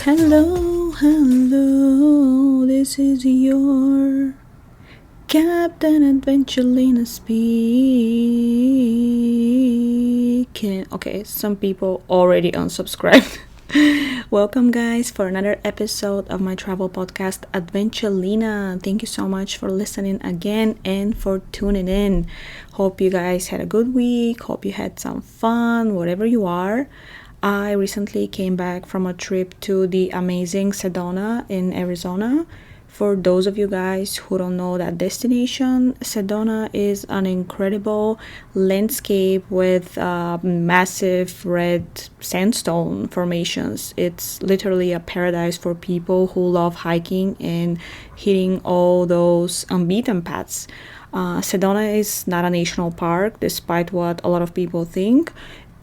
Hello, hello, this is your Captain Adventurina speaking. Okay, some people already unsubscribed. Welcome, guys, for another episode of my travel podcast, Adventurina. Thank you so much for listening again and for tuning in. Hope you guys had a good week. Hope you had some fun, whatever you are. I recently came back from a trip to the amazing Sedona in Arizona. For those of you guys who don't know that destination, Sedona is an incredible landscape with massive red sandstone formations. It's literally a paradise for people who love hiking and hitting all those unbeaten paths. Sedona is not a national park, despite what a lot of people think.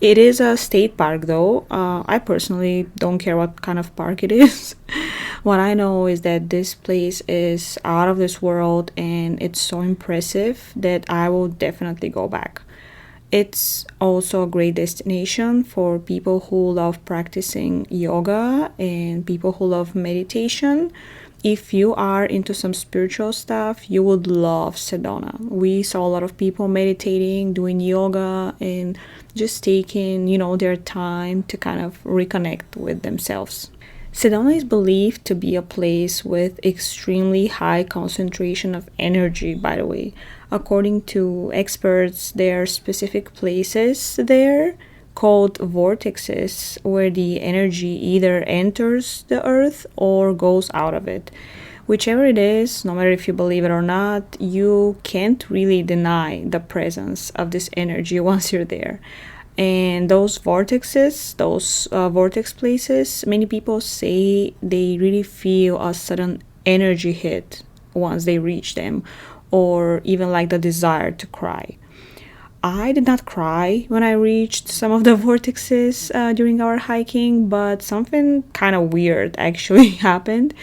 It is a state park, though. I personally don't care what kind of park it is. What I know is that this place is out of this world and it's so impressive that I will definitely go back. It's also a great destination for people who love practicing yoga and people who love meditation. If you are into some spiritual stuff, you would love Sedona. We saw a lot of people meditating, doing yoga, and just taking, their time to kind of reconnect with themselves. Sedona is believed to be a place with extremely high concentration of energy, by the way. According to experts, there are specific places there called vortexes where the energy either enters the earth or goes out of it. Whichever it is, no matter if you believe it or not, you can't really deny the presence of this energy once you're there. And those vortexes, those vortex places, many people say they really feel a sudden energy hit once they reach them, or even like the desire to cry. I did not cry when I reached some of the vortexes during our hiking, but something kind of weird actually happened.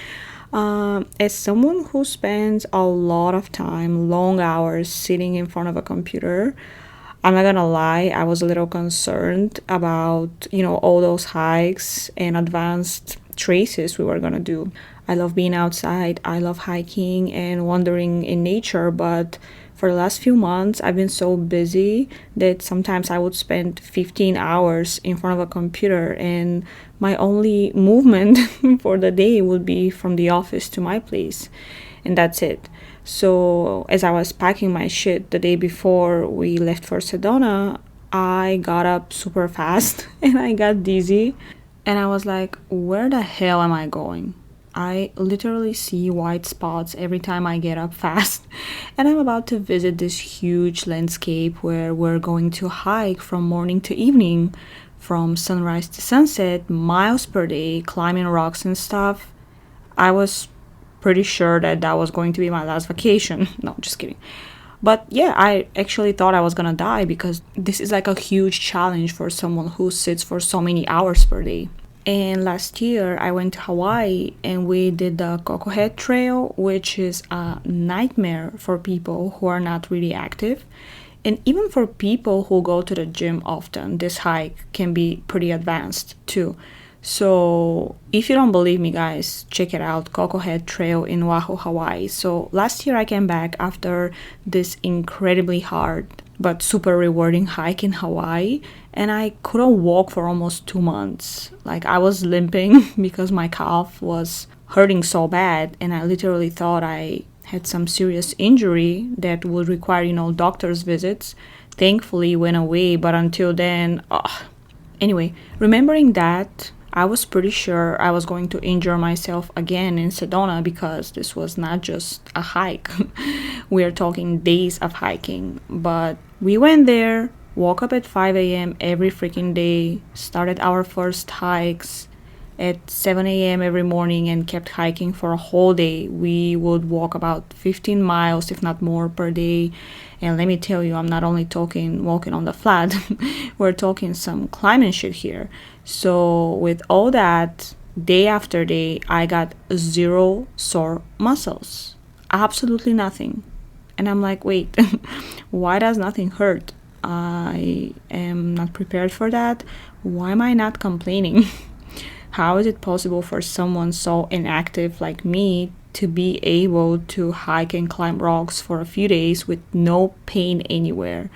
As someone who spends a lot of time, long hours sitting in front of a computer, I'm not gonna lie, I was a little concerned about, all those hikes and advanced traces we were gonna do. I love being outside, I love hiking and wandering in nature, but for the last few months, I've been so busy that sometimes I would spend 15 hours in front of a computer and my only movement for the day would be from the office to my place. And that's it. So as I was packing my shit the day before we left for Sedona, I got up super fast and I got dizzy. And I was like, where the hell am I going? I literally see white spots every time I get up fast. And I'm about to visit this huge landscape where we're going to hike from morning to evening, from sunrise to sunset, miles per day, climbing rocks and stuff. I was pretty sure that that was going to be my last vacation. No, just kidding. But yeah, I actually thought I was gonna die because this is like a huge challenge for someone who sits for so many hours per day. And last year I went to Hawaii and we did the Coco Head Trail, which is a nightmare for people who are not really active. And even for people who go to the gym often, this hike can be pretty advanced too. So if you don't believe me, guys, check it out, Coco Head Trail in Oahu, Hawaii. So last year I came back after this incredibly hard but super rewarding hike in Hawaii, and I couldn't walk for almost 2 months. Like, I was limping because my calf was hurting so bad, and I literally thought I had some serious injury that would require, doctor's visits. Thankfully it went away, but until then, anyway, remembering that, I was pretty sure I was going to injure myself again in Sedona because this was not just a hike. We are talking days of hiking. But we went there, woke up at 5 a.m. every freaking day, started our first hikes at 7 a.m. every morning and kept hiking for a whole day. We would walk about 15 miles, if not more, per day. And let me tell you, I'm not only talking walking on the flat, we're talking some climbing shit here. So with all that, day after day, I got zero sore muscles. Absolutely nothing. And I'm like, wait, why does nothing hurt? I am not prepared for that. Why am I not complaining? how is it possible for someone so inactive like me to be able to hike and climb rocks for a few days with no pain anywhere?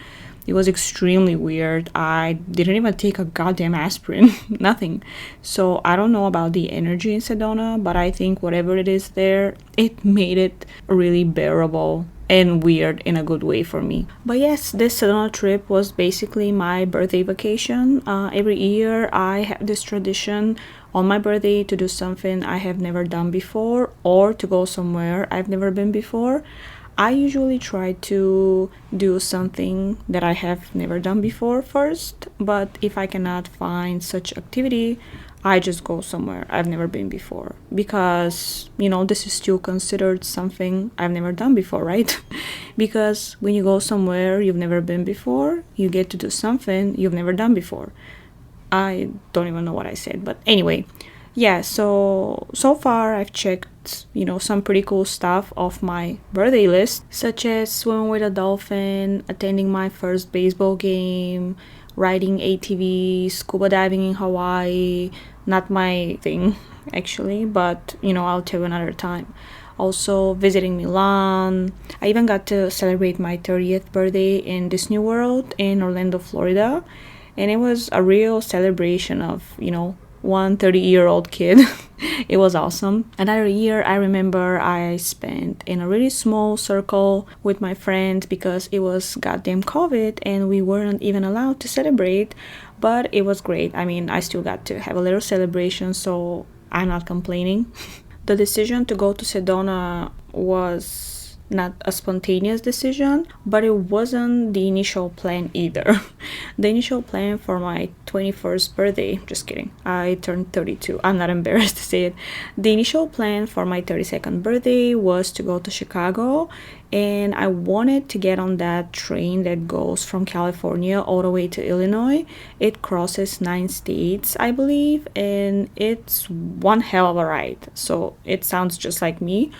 It was extremely weird. I didn't even take a goddamn aspirin, nothing. So I don't know about the energy in Sedona, but I think whatever it is there, it made it really bearable and weird in a good way for me. But yes, this Sedona trip was basically my birthday vacation. Every year I have this tradition on my birthday to do something I have never done before or to go somewhere I've never been before. I usually try to do something that I have never done before first, but if I cannot find such activity, I just go somewhere I've never been before because, this is still considered something I've never done before, right? Because when you go somewhere you've never been before, you get to do something you've never done before. I don't even know what I said, but anyway, yeah, so far I've checked, some pretty cool stuff off my birthday list, such as swimming with a dolphin, attending my first baseball game, riding ATV, scuba diving in Hawaii. Not my thing, actually, but I'll tell you another time. Also visiting Milan. I even got to celebrate my 30th birthday in Disney World in Orlando, Florida, and it was a real celebration of, one 30-year-old kid. It was awesome. Another year, I remember I spent in a really small circle with my friends because it was goddamn COVID and we weren't even allowed to celebrate, but it was great. I mean, I still got to have a little celebration, so I'm not complaining. The decision to go to Sedona was not a spontaneous decision, but it wasn't the initial plan either. The initial plan for my 21st birthday, just kidding, I turned 32, I'm not embarrassed to say it. The initial plan for my 32nd birthday was to go to Chicago, and I wanted to get on that train that goes from California all the way to Illinois. It crosses 9 states, I believe, and it's one hell of a ride. So it sounds just like me.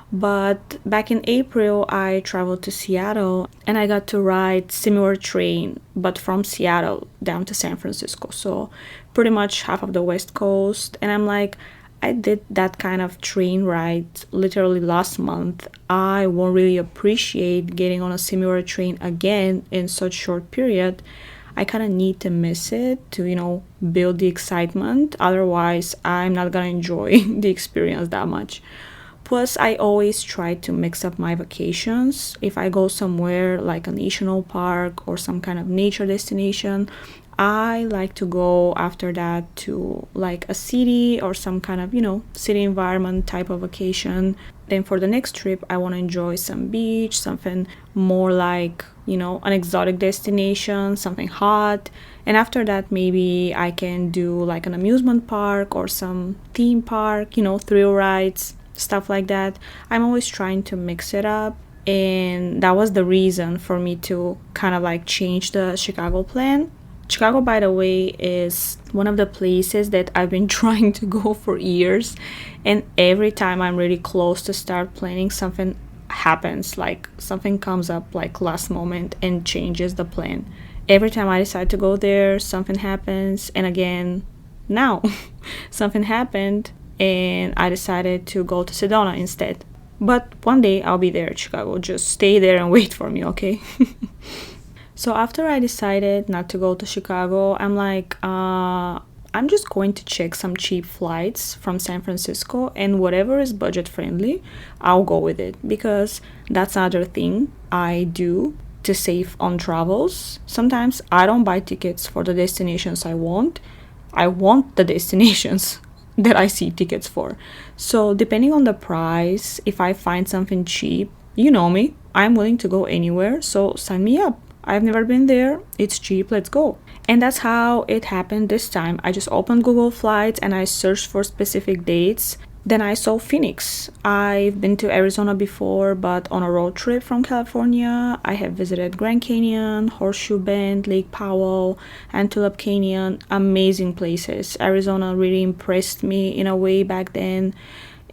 But back in April, I traveled to Seattle and I got to ride similar train, but from Seattle down to San Francisco. So pretty much half of the West Coast. And I'm like, I did that kind of train ride literally last month. I won't really appreciate getting on a similar train again in such short period. I kind of need to miss it to, build the excitement. Otherwise, I'm not gonna enjoy the experience that much. Plus, I always try to mix up my vacations. If I go somewhere like a national park or some kind of nature destination, I like to go after that to like a city or some kind of, city environment type of vacation. Then for the next trip, I want to enjoy some beach, something more like, an exotic destination, something hot. And after that, maybe I can do like an amusement park or some theme park, thrill rides, stuff like that. I'm always trying to mix it up, and that was the reason for me to kind of like change the Chicago plan. Chicago, by the way, is one of the places that I've been trying to go for years, and every time I'm really close to start planning, something happens, like something comes up like last moment and changes the plan. Every time I decide to go there, something happens, and again now something happened and I decided to go to Sedona instead. But one day I'll be there at Chicago. Just stay there and wait for me, okay? So after I decided not to go to Chicago, I'm like, I'm just going to check some cheap flights from San Francisco, and whatever is budget friendly, I'll go with it, because that's another thing I do to save on travels. Sometimes I don't buy tickets for the destinations I want the destinations that I see tickets for. So depending on the price, if I find something cheap, you know me, I'm willing to go anywhere, so sign me up. I've never been there, it's cheap, let's go. And that's how it happened this time. I just opened Google Flights and I searched for specific dates. Then I saw Phoenix. I've been to Arizona before, but on a road trip from California. I have visited Grand Canyon, Horseshoe Bend, Lake Powell, Antelope Canyon. Amazing places. Arizona really impressed me in a way back then.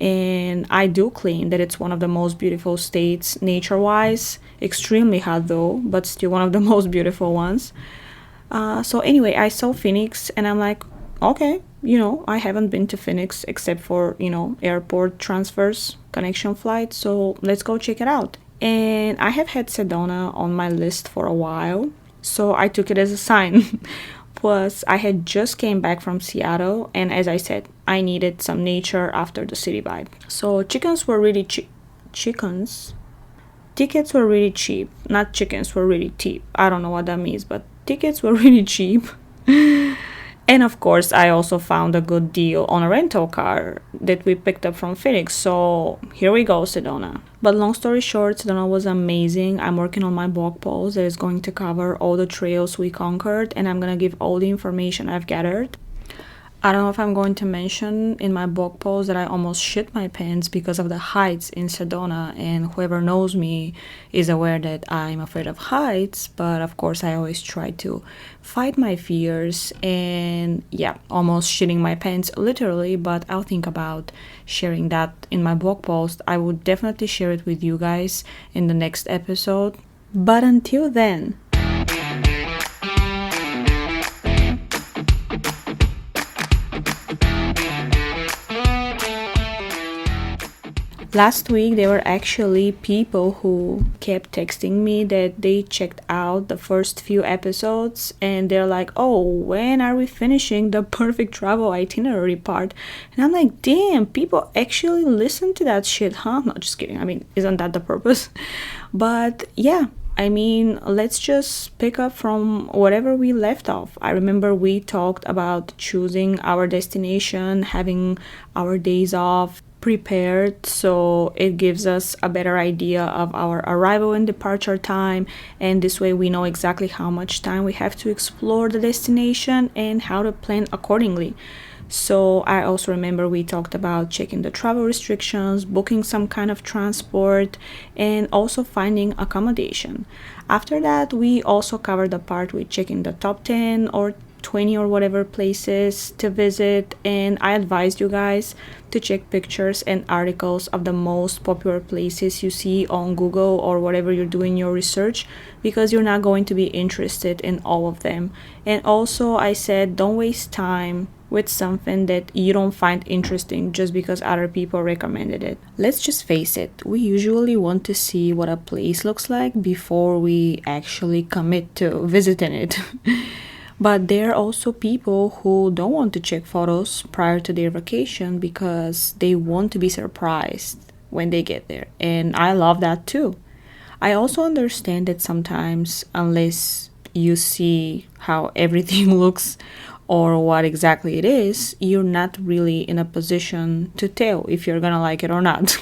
And I do claim that it's one of the most beautiful states nature-wise. Extremely hot though, but still one of the most beautiful ones. So anyway, I saw Phoenix and I'm like, okay, I haven't been to Phoenix except for, airport transfers, connection flights, so let's go check it out. And I have had Sedona on my list for a while, so I took it as a sign. Plus, I had just came back from Seattle, and as I said, I needed some nature after the city vibe. So chickens were really cheap. Chickens? Tickets were really cheap. Not chickens were really cheap. I don't know what that means, but tickets were really cheap. And of course, I also found a good deal on a rental car that we picked up from Phoenix. So here we go, Sedona. But long story short, Sedona was amazing. I'm working on my blog post that is going to cover all the trails we conquered, and I'm going to give all the information I've gathered. I don't know if I'm going to mention in my blog post that I almost shit my pants because of the heights in Sedona, and whoever knows me is aware that I'm afraid of heights, but of course I always try to fight my fears, and yeah, almost shitting my pants literally, but I'll think about sharing that in my blog post. I would definitely share it with you guys in the next episode. But until then, last week, there were actually people who kept texting me that they checked out the first few episodes and they're like, oh, when are we finishing the perfect travel itinerary part? And I'm like, damn, people actually listen to that shit, huh? Not just kidding. I mean, isn't that the purpose? But yeah. Let's just pick up from whatever we left off. I remember we talked about choosing our destination, having our days off prepared so it gives us a better idea of our arrival and departure time, and this way we know exactly how much time we have to explore the destination and how to plan accordingly. So I also remember we talked about checking the travel restrictions, booking some kind of transport, and also finding accommodation. After that, we also covered the part with checking the top 10 or 20 or whatever places to visit, and I advised you guys to check pictures and articles of the most popular places you see on Google or whatever you're doing your research, because you're not going to be interested in all of them. And also I said don't waste time with something that you don't find interesting just because other people recommended it. Let's just face it, we usually want to see what a place looks like before we actually commit to visiting it. But there are also people who don't want to check photos prior to their vacation because they want to be surprised when they get there. And I love that too. I also understand that sometimes, unless you see how everything looks or what exactly it is, you're not really in a position to tell if you're gonna like it or not.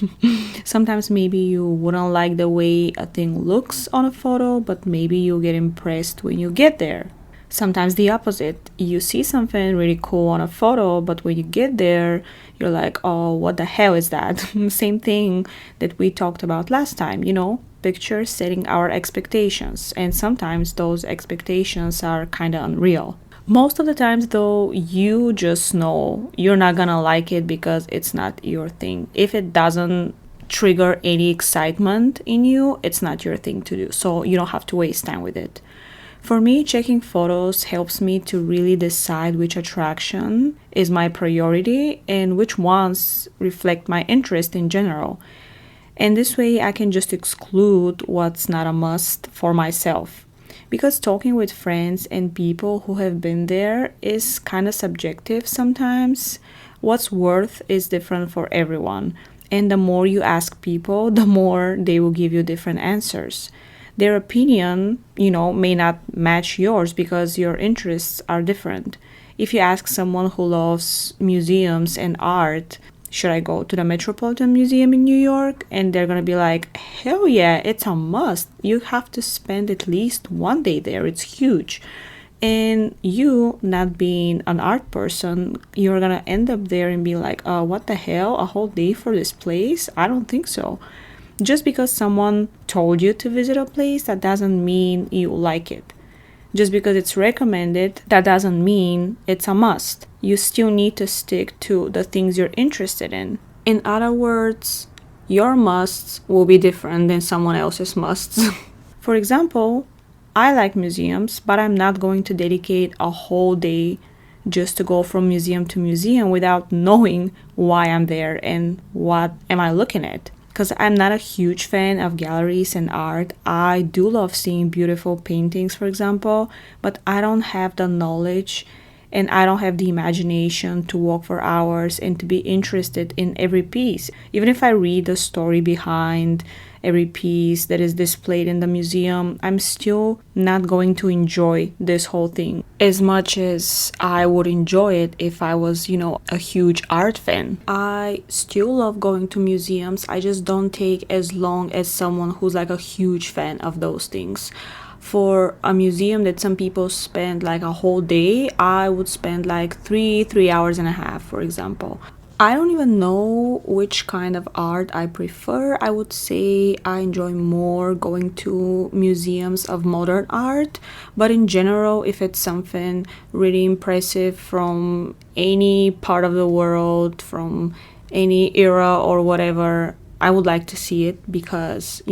Sometimes maybe you wouldn't like the way a thing looks on a photo, but maybe you'll get impressed when you get there. Sometimes the opposite. You see something really cool on a photo, but when you get there, you're like, oh, what the hell is that? Same thing that we talked about last time, pictures setting our expectations. And sometimes those expectations are kind of unreal. Most of the times, though, you just know you're not gonna like it because it's not your thing. If it doesn't trigger any excitement in you, it's not your thing to do. So you don't have to waste time with it. For me, checking photos helps me to really decide which attraction is my priority and which ones reflect my interest in general. And this way I can just exclude what's not a must for myself. Because talking with friends and people who have been there is kind of subjective sometimes. What's worth is different for everyone. And the more you ask people, the more they will give you different answers. Their opinion, may not match yours because your interests are different. If you ask someone who loves museums and art, should I go to the Metropolitan Museum in New York? And they're gonna be like, hell yeah, it's a must. You have to spend at least one day there. It's huge. And you, not being an art person, you're gonna end up there and be like, what the hell? A whole day for this place? I don't think so. Just because someone told you to visit a place, that doesn't mean you like it. Just because it's recommended, that doesn't mean it's a must. You still need to stick to the things you're interested in. In other words, your musts will be different than someone else's musts. For example, I like museums, but I'm not going to dedicate a whole day just to go from museum to museum without knowing why I'm there and what am I looking at. Because I'm not a huge fan of galleries and art. I do love seeing beautiful paintings, for example, but I don't have the knowledge and I don't have the imagination to walk for hours and to be interested in every piece. Even if I read the story behind every piece that is displayed in the museum, I'm still not going to enjoy this whole thing as much as I would enjoy it if I was, a huge art fan. I still love going to museums. I just don't take as long as someone who's like a huge fan of those things. For a museum that some people spend like a whole day, I would spend like three hours and a half, for example. I don't even know which kind of art I prefer. I would say I enjoy more going to museums of modern art, but in general, if it's something really impressive from any part of the world, from any era or whatever, I would like to see it because,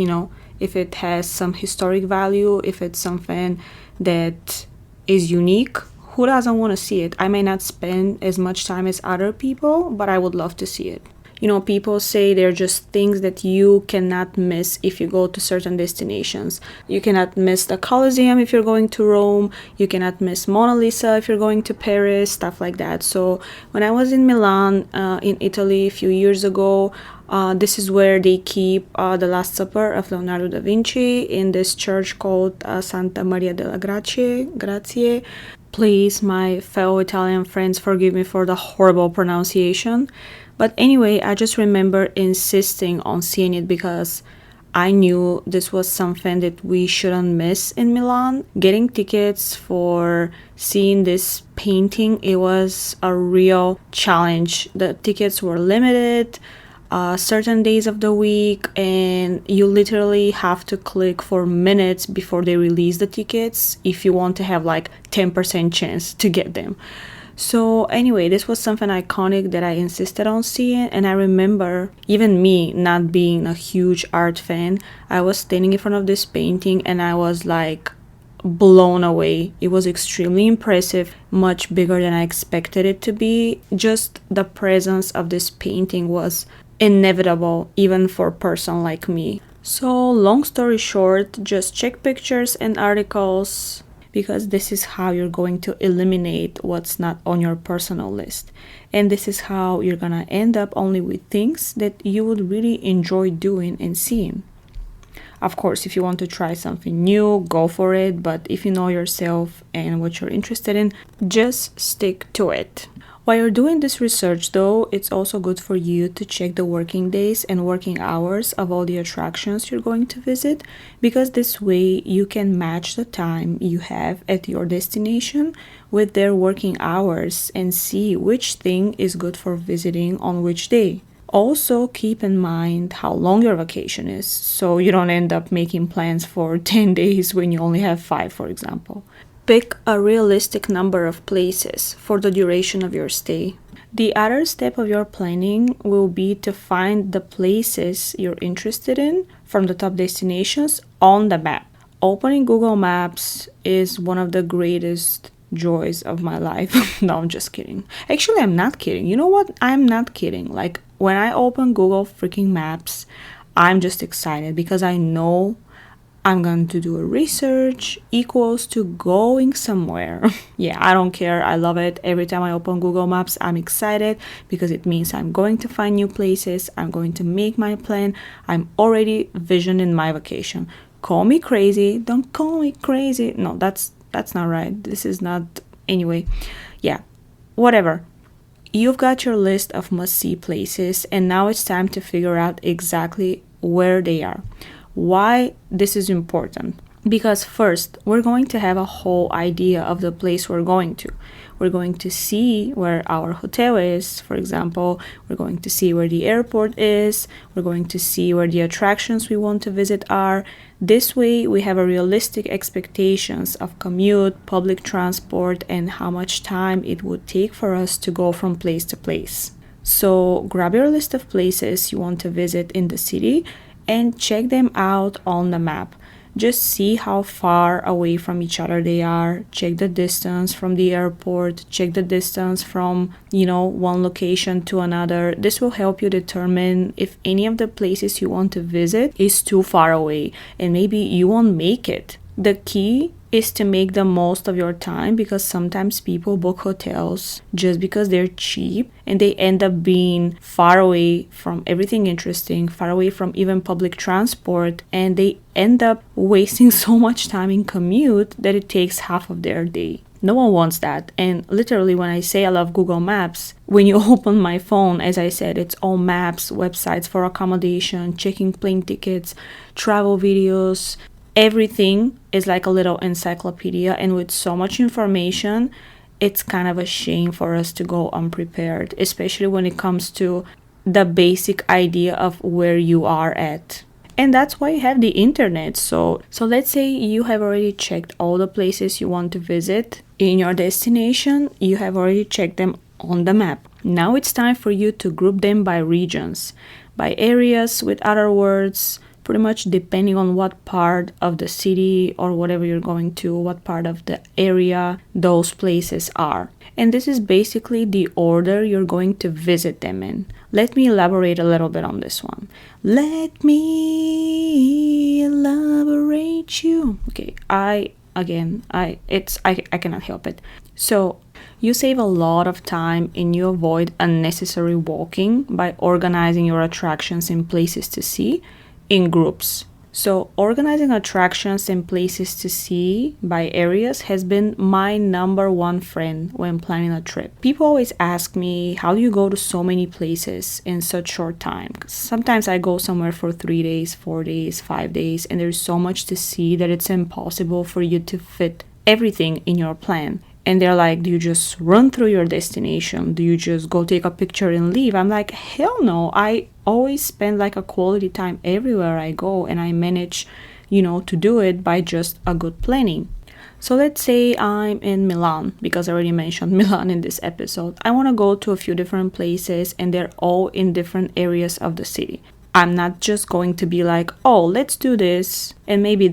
if it has some historic value, if it's something that is unique, who doesn't want to see it? I may not spend as much time as other people, but I would love to see it. People say they're just things that you cannot miss if you go to certain destinations. You cannot miss the Colosseum if you're going to Rome. You cannot miss Mona Lisa if you're going to Paris, stuff like that. So when I was in Milan, in Italy, a few years ago, this is where they keep the Last Supper of Leonardo da Vinci in this church called Santa Maria della Grazie. Please, my fellow Italian friends, forgive me for the horrible pronunciation. But anyway, I just remember insisting on seeing it because I knew this was something that we shouldn't miss in Milan. Getting tickets for seeing this painting, it was a real challenge. The tickets were limited. Certain days of the week, and you literally have to click for minutes before they release the tickets if you want to have like 10% chance to get them. So anyway, this was something iconic that I insisted on seeing, and I remember even me not being a huge art fan, I was standing in front of this painting and I was like blown away. It was extremely impressive, much bigger than I expected it to be. Just the presence of this painting was inevitable, even for a person like me. So long story short, just check pictures and articles, because this is how you're going to eliminate what's not on your personal list. And this is how you're gonna end up only with things that you would really enjoy doing and seeing. Of course, if you want to try something new, go for it, but if you know yourself and what you're interested in, just stick to it. While you're doing this research though, it's also good for you to check the working days and working hours of all the attractions you're going to visit, because this way you can match the time you have at your destination with their working hours and see which thing is good for visiting on which day. Also, keep in mind how long your vacation is, so you don't end up making plans for 10 days when you only have 5, for example. Pick a realistic number of places for the duration of your stay. The other step of your planning will be to find the places you're interested in from the top destinations on the map. Opening Google Maps is one of the greatest joys of my life. No, I'm just kidding. Actually, I'm not kidding. You know what? I'm not kidding. Like, when I open Google freaking Maps, I'm just excited because I know I'm going to do a research equals to going somewhere. Yeah, I don't care. I love it. Every time I open Google Maps, I'm excited because it means I'm going to find new places. I'm going to make my plan. I'm already visioning my vacation. Call me crazy. Don't call me crazy. No, that's not right. This is not. Anyway, yeah, whatever. You've got your list of must-see places, and now it's time to figure out exactly where they are. Why this is important? Because first, we're going to have a whole idea of the place we're going to. We're going to see where our hotel is, for example. We're going to see where the airport is. We're going to see where the attractions we want to visit are. This way, we have a realistic expectations of commute, public transport, and how much time it would take for us to go from place to place. So grab your list of places you want to visit in the city and check them out on the map. Just see how far away from each other they are. Check the distance from the airport. Check the distance from, one location to another. This will help you determine if any of the places you want to visit is too far away and maybe you won't make it. The key is to make the most of your time, because sometimes people book hotels just because they're cheap and they end up being far away from everything interesting, far away from even public transport, and they end up wasting so much time in commute that it takes half of their day. No one wants that. And literally, when I say I love Google Maps, when you open my phone, as I said, it's all maps, websites for accommodation, checking plane tickets, travel videos. Everything is like a little encyclopedia, and with so much information, it's kind of a shame for us to go unprepared, especially when it comes to the basic idea of where you are at. And that's why you have the internet. So let's say you have already checked all the places you want to visit in your destination. You have already checked them on the map. Now it's time for you to group them by regions, by areas, with other words, pretty much depending on what part of the city or whatever you're going to, what part of the area those places are. And this is basically the order you're going to visit them in. Let me elaborate a little bit on this one. Let me elaborate you. Okay, I cannot help it. So you save a lot of time and you avoid unnecessary walking by organizing your attractions and places to see in groups. So organizing attractions and places to see by areas has been my number one friend when planning a trip. People always ask me, how do you go to so many places in such short time? 'Cause sometimes I go somewhere for 3 days, 4 days, 5 days, and there's so much to see that it's impossible for you to fit everything in your plan. And they're like, do you just run through your destination? Do you just go take a picture and leave? I'm like, hell no. I always spend like a quality time everywhere I go, and I manage, to do it by just a good planning. So let's say I'm in Milan, because I already mentioned Milan in this episode. I want to go to a few different places, and they're all in different areas of the city. I'm not just going to be like, oh, let's do this, and maybe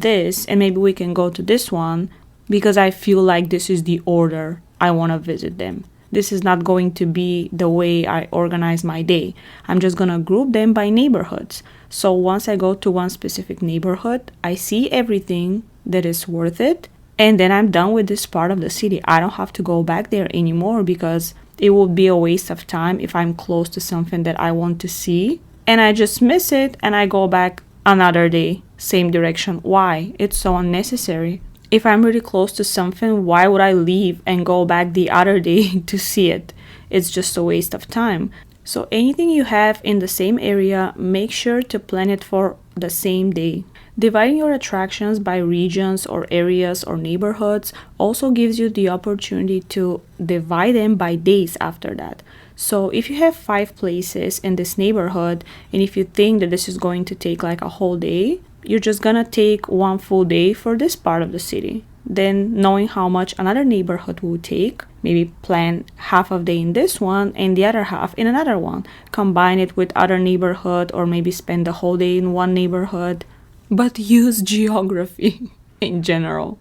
we can go to this one, because I feel like this is the order I want to visit them. This is not going to be the way I organize my day. I'm just going to group them by neighborhoods. So once I go to one specific neighborhood, I see everything that is worth it, and then I'm done with this part of the city. I don't have to go back there anymore, because it would be a waste of time if I'm close to something that I want to see and I just miss it and I go back another day, same direction. Why? It's so unnecessary. If I'm really close to something, why would I leave and go back the other day to see it? It's just a waste of time. So anything you have in the same area, make sure to plan it for the same day. Dividing your attractions by regions or areas or neighborhoods also gives you the opportunity to divide them by days after that. So if you have 5 places in this neighborhood, and if you think that this is going to take like a whole day, you're just gonna take one full day for this part of the city. Then, knowing how much another neighborhood will take, maybe plan half of the day in this one and the other half in another one. Combine it with other neighborhood, or maybe spend the whole day in one neighborhood. But use geography in general.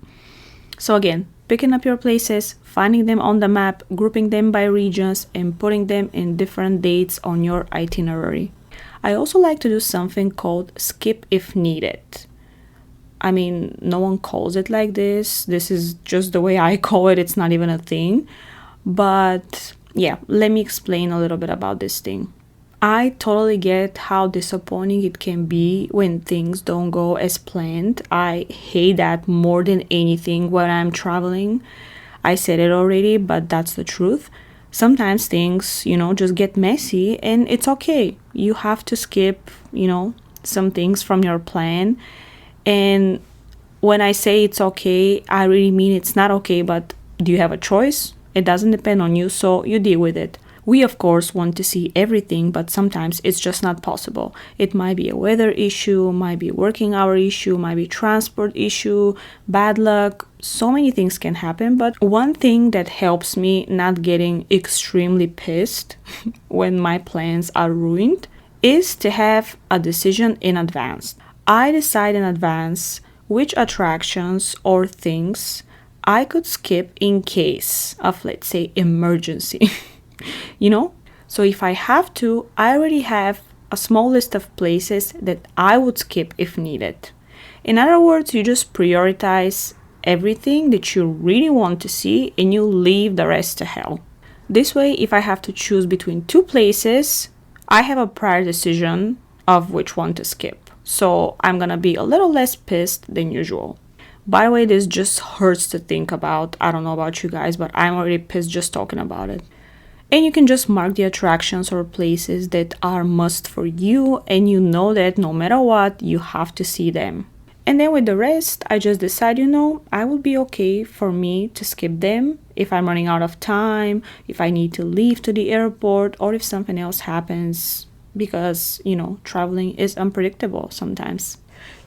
So again, picking up your places, finding them on the map, grouping them by regions, and putting them in different dates on your itinerary. I also like to do something called skip if needed. I mean, no one calls it like this. This is just the way I call it. It's not even a thing. But yeah, let me explain a little bit about this thing. I totally get how disappointing it can be when things don't go as planned. I hate that more than anything when I'm traveling. I said it already, but that's the truth. Sometimes things, just get messy, and it's okay. You have to skip, some things from your plan. And when I say it's okay, I really mean it's not okay, but do you have a choice? It doesn't depend on you, so you deal with it. We, of course, want to see everything, but sometimes it's just not possible. It might be a weather issue, might be a working hour issue, might be transport issue, bad luck. So many things can happen, but one thing that helps me not getting extremely pissed when my plans are ruined is to have a decision in advance. I decide in advance which attractions or things I could skip in case of, let's say, emergency. you know? So if I have to, I already have a small list of places that I would skip if needed. In other words, you just prioritize everything that you really want to see and you leave the rest to hell. This way, if I have to choose between two places, I have a prior decision of which one to skip. So I'm gonna be a little less pissed than usual. By the way, this just hurts to think about. I don't know about you guys, but I'm already pissed just talking about it. And you can just mark the attractions or places that are must for you, and you know that no matter what, you have to see them. And then with the rest, I just decide, I will be okay for me to skip them if I'm running out of time, if I need to leave to the airport, or if something else happens, because, traveling is unpredictable sometimes.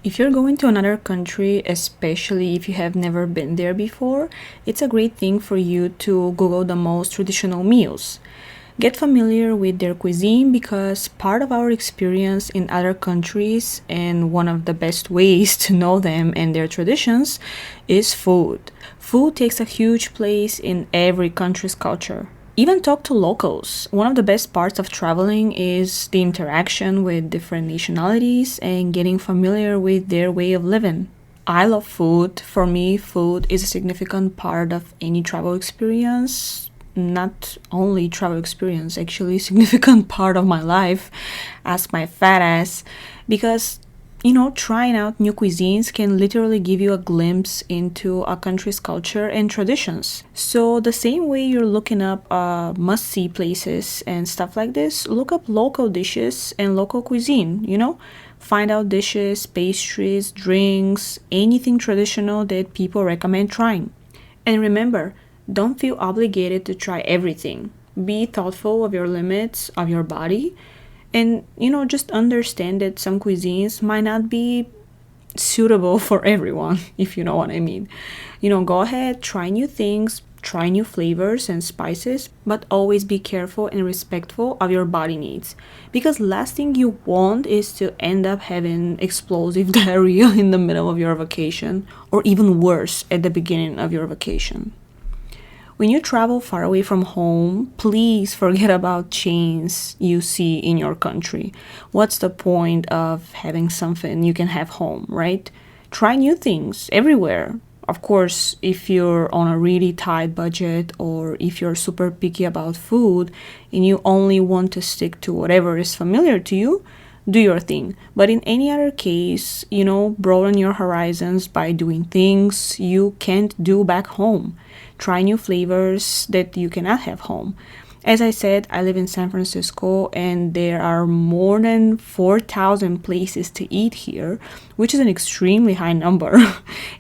If you're going to another country, especially if you have never been there before, it's a great thing for you to Google the most traditional meals. Get familiar with their cuisine because part of our experience in other countries and one of the best ways to know them and their traditions is food. Food takes a huge place in every country's culture. Even talk to locals. One of the best parts of traveling is the interaction with different nationalities and getting familiar with their way of living. I love food. For me, food is a significant part of any travel experience. Not only travel experience, actually significant part of my life. Ask my fat ass. Because trying out new cuisines can literally give you a glimpse into a country's culture and traditions. So the same way you're looking up must-see places and stuff like this, look up local dishes and local cuisine, Find out dishes, pastries, drinks, anything traditional that people recommend trying. And remember, don't feel obligated to try everything. Be thoughtful of your limits, of your body, and, just understand that some cuisines might not be suitable for everyone, if you know what I mean. Go ahead, try new things, try new flavors and spices, but always be careful and respectful of your body needs. Because last thing you want is to end up having explosive diarrhea in the middle of your vacation, or even worse, at the beginning of your vacation. When you travel far away from home, please forget about chains you see in your country. What's the point of having something you can have home, right? Try new things everywhere. Of course, if you're on a really tight budget or if you're super picky about food and you only want to stick to whatever is familiar to you, do your thing. But in any other case, broaden your horizons by doing things you can't do back home. Try new flavors that you cannot have home. As I said, I live in San Francisco and there are more than 4,000 places to eat here, which is an extremely high number,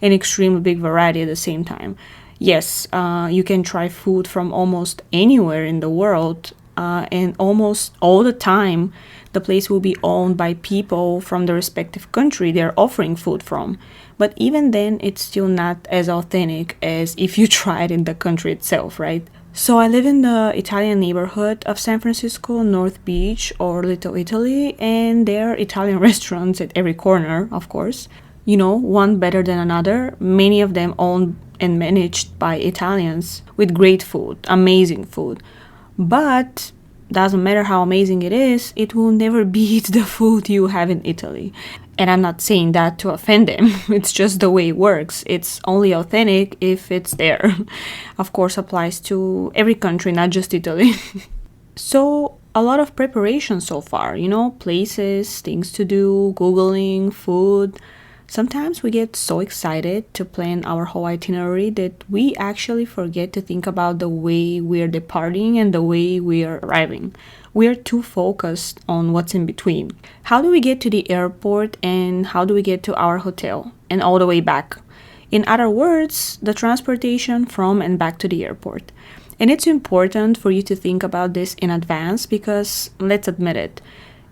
an extremely big variety at the same time. Yes, you can try food from almost anywhere in the world, and almost all the time the place will be owned by people from the respective country they're offering food from. But even then, it's still not as authentic as if you try it in the country itself, right? So I live in the Italian neighborhood of San Francisco, North Beach, or Little Italy, and there are Italian restaurants at every corner, of course. One better than another, many of them owned and managed by Italians with great food, amazing food. But doesn't matter how amazing it is, it will never beat the food you have in Italy. And I'm not saying that to offend them. It's just the way it works. It's only authentic if it's there. Of course, applies to every country, not just Italy. So, a lot of preparation so far, places, things to do, Googling, food. Sometimes we get so excited to plan our whole itinerary that we actually forget to think about the way we're departing and the way we're arriving. We are too focused on what's in between. How do we get to the airport and how do we get to our hotel and all the way back? In other words, the transportation from and back to the airport. And it's important for you to think about this in advance because, let's admit it,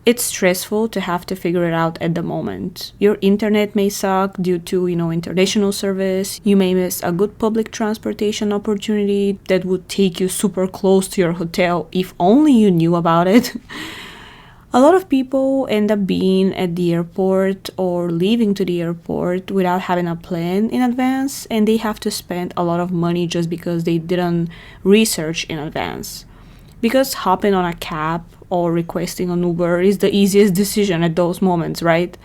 it's stressful to have to figure it out at the moment. Your internet may suck due to, international service. You may miss a good public transportation opportunity that would take you super close to your hotel if only you knew about it. A lot of people end up being at the airport or leaving to the airport without having a plan in advance, and they have to spend a lot of money just because they didn't research in advance. Because hopping on a cab or requesting an Uber is the easiest decision at those moments, right?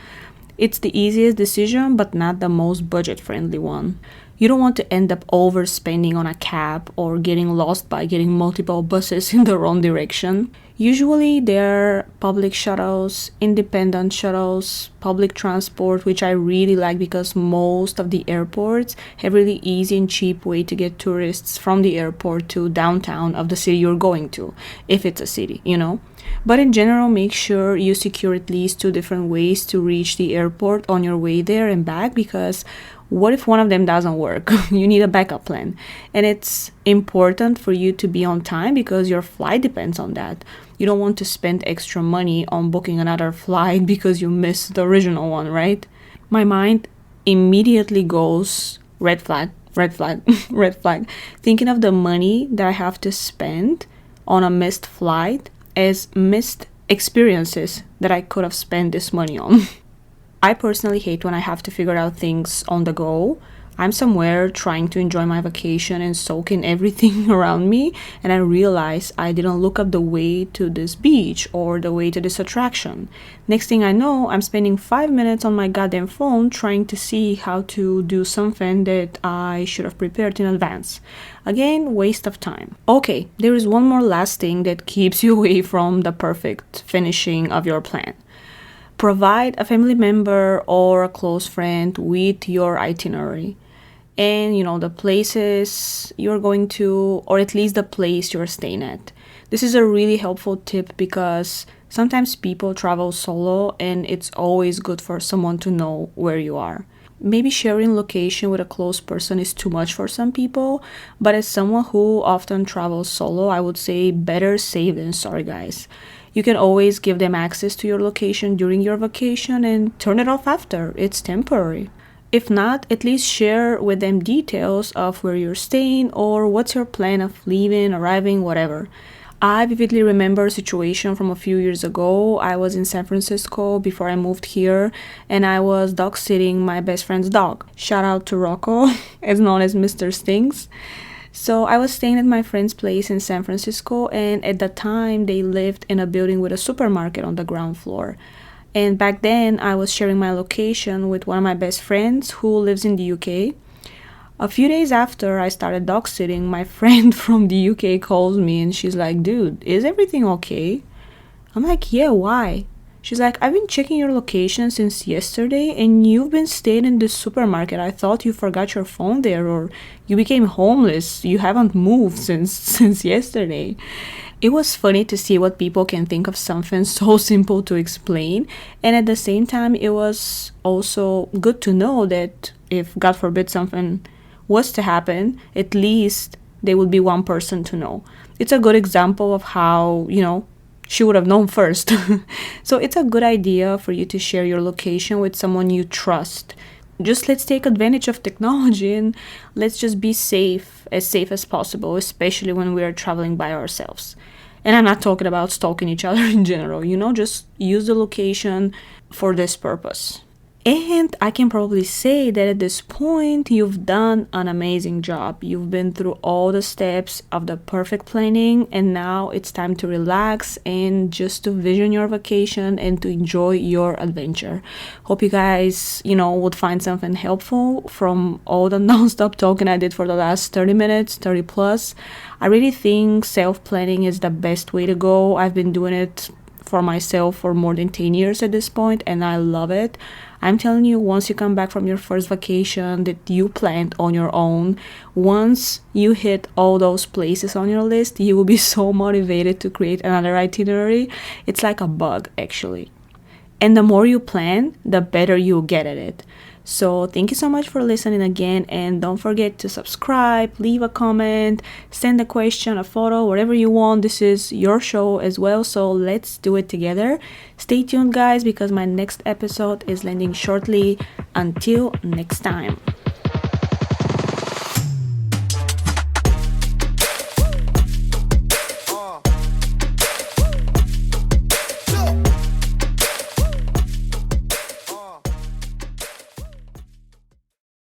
It's the easiest decision, but not the most budget friendly one. You don't want to end up overspending on a cab or getting lost by getting multiple buses in the wrong direction. Usually, there are public shuttles, independent shuttles, public transport, which I really like because most of the airports have really easy and cheap way to get tourists from the airport to downtown of the city you're going to, if it's a city, you know. But in general, make sure you secure at least 2 different ways to reach the airport on your way there and back, because what if one of them doesn't work? You need a backup plan. And it's important for you to be on time because your flight depends on that. You don't want to spend extra money on booking another flight because you missed the original one, right? My mind immediately goes red flag, red flag, red flag. Thinking of the money that I have to spend on a missed flight as missed experiences that I could have spent this money on. I personally hate when I have to figure out things on the go. I'm somewhere trying to enjoy my vacation and soak in everything around me, and I realize I didn't look up the way to this beach or the way to this attraction. Next thing I know, I'm spending 5 minutes on my goddamn phone trying to see how to do something that I should have prepared in advance. Again, waste of time. Okay, there is one more last thing that keeps you away from the perfect finishing of your plan. Provide a family member or a close friend with your itinerary and the places you're going to, or at least the place you're staying at. This is a really helpful tip because sometimes people travel solo and it's always good for someone to know where you are. Maybe sharing location with a close person is too much for some people, but as someone who often travels solo, I would say better safe than sorry, guys. You can always give them access to your location during your vacation and turn it off after. It's temporary. If not, at least share with them details of where you're staying or what's your plan of leaving, arriving, whatever. I vividly remember a situation from a few years ago. I was in San Francisco before I moved here, and I was dog sitting my best friend's dog. Shout out to Rocco, as known as Mr. Stinks. So I was staying at my friend's place in San Francisco, and at the time they lived in a building with a supermarket on the ground floor. And back then I was sharing my location with one of my best friends who lives in the UK. A few days after I started dog sitting, my friend from the UK calls me and she's like, "Dude, is everything okay?" I'm like, "Yeah, why?" She's like, "I've been checking your location since yesterday and you've been staying in this supermarket. I thought you forgot your phone there or you became homeless. You haven't moved since yesterday." It was funny to see what people can think of something so simple to explain, and at the same time it was also good to know that if God forbid something was to happen, at least there would be one person to know. It's a good example of how, she would have known first. So it's a good idea for you to share your location with someone you trust. Just let's take advantage of technology and let's just be safe as possible, especially when we are traveling by ourselves. And I'm not talking about stalking each other in general, just use the location for this purpose. And I can probably say that at this point, you've done an amazing job. You've been through all the steps of the perfect planning, and now it's time to relax and just to vision your vacation and to enjoy your adventure. Hope you guys, would find something helpful from all the nonstop talking I did for the last 30 minutes, 30 plus. I really think self-planning is the best way to go. I've been doing it for myself for more than 10 years at this point, and I love it. I'm telling you, once you come back from your first vacation that you planned on your own, once you hit all those places on your list, you will be so motivated to create another itinerary. It's like a bug, actually. And the more you plan, the better you'll get at it. So thank you so much for listening again, and don't forget to subscribe, leave a comment, send a question, a photo, whatever you want. This is your show as well, so let's do it together. Stay tuned, guys, because my next episode is landing shortly. Until next time.